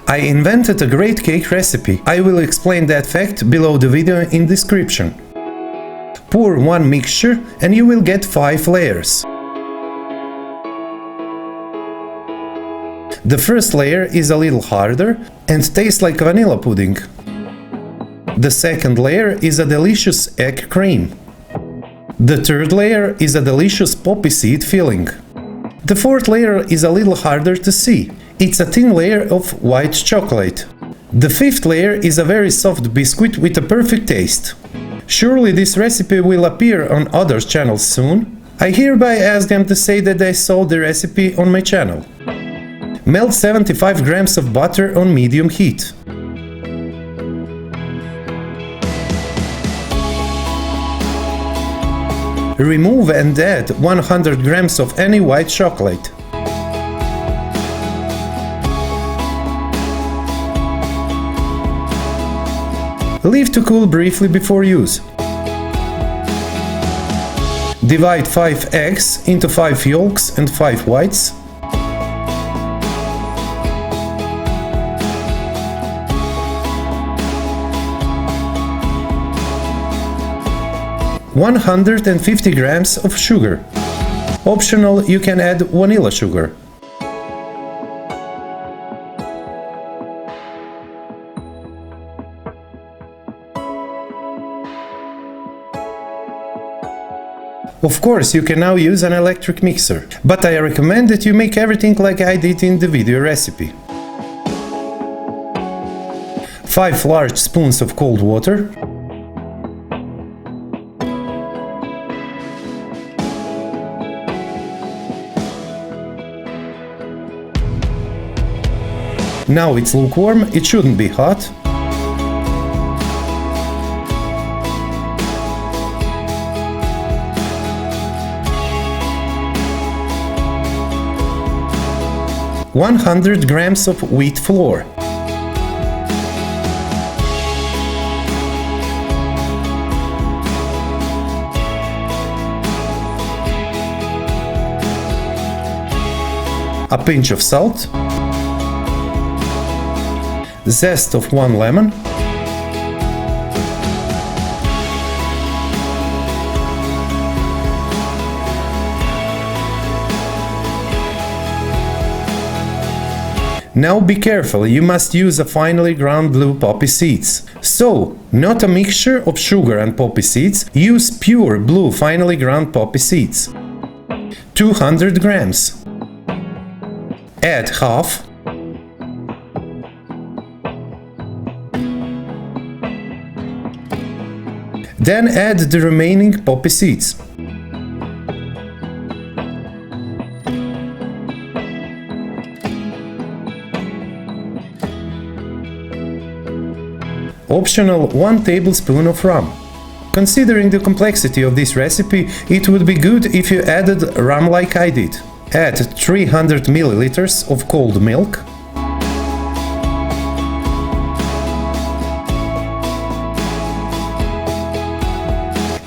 I invented a great cake recipe. I will explain that fact below the video in description. Pour one mixture and you will get 5 layers. The first layer is a little harder and tastes like vanilla pudding. The second layer is a delicious egg cream. The third layer is a delicious poppy seed filling. The fourth layer is a little harder to see. It's a thin layer of white chocolate. The fifth layer is a very soft biscuit with a perfect taste. Surely this recipe will appear on others' channels soon. I hereby ask them to say that they saw the recipe on my channel. Melt 75 grams of butter on medium heat. Remove and add 100 grams of any white chocolate. Leave to cool briefly before use. Divide 5 eggs into 5 yolks and 5 whites. "150 grams of sugar. Optional, you can add vanilla sugar. Of course, you can now use an electric mixer, but I recommend that you make everything like I did in the video recipe. 5 large spoons of cold water. Now it's lukewarm, it shouldn't be hot. "100 grams of wheat flour. A pinch of salt. Zest of 1 lemon. Now be careful, you must use a finely ground blue poppy seeds. So, not a mixture of sugar and poppy seeds, use pure blue finely ground poppy seeds. 200 grams. Add half. Then add the remaining poppy seeds. Optional, 1 tablespoon of rum. Considering the complexity of this recipe, it would be good if you added rum like I did. Add 300 milliliters of cold milk.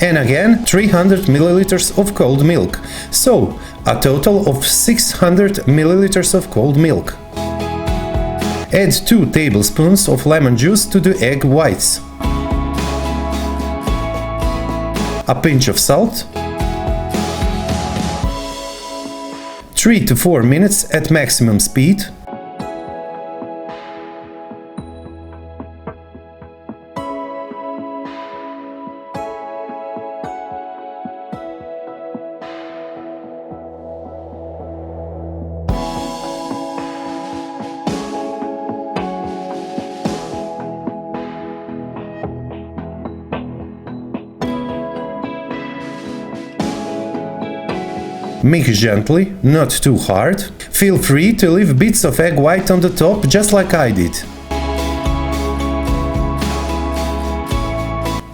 And again 300 milliliters of cold milk. So, a total of 600 milliliters of cold milk. Add 2 tablespoons of lemon juice to the egg whites. A pinch of salt. 3 to 4 minutes at maximum speed. Mix gently, not too hard. Feel free to leave bits of egg white on the top, just like I did.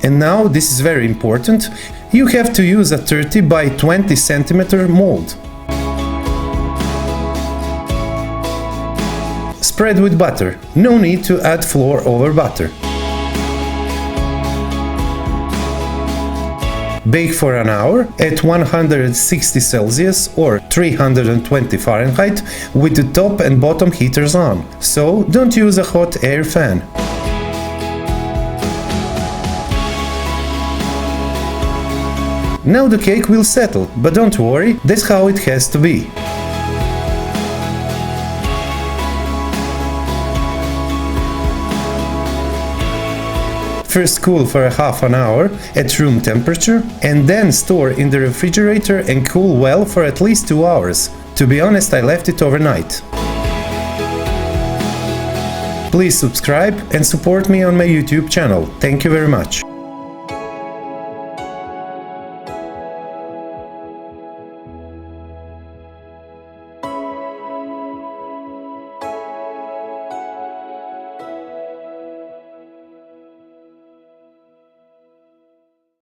And now, this is very important, you have to use a 30 by 20 cm mold. Spread with butter, no need to add flour over butter. Bake for an hour at 160 Celsius or 320 Fahrenheit with the top and bottom heaters on, so don't use a hot air fan. Now the cake will settle, but don't worry, that's how it has to be. First cool for a half an hour at room temperature and then store in the refrigerator and cool well for at least 2 hours. To be honest, I left it overnight. Please subscribe and support me on my YouTube channel. Thank you very much.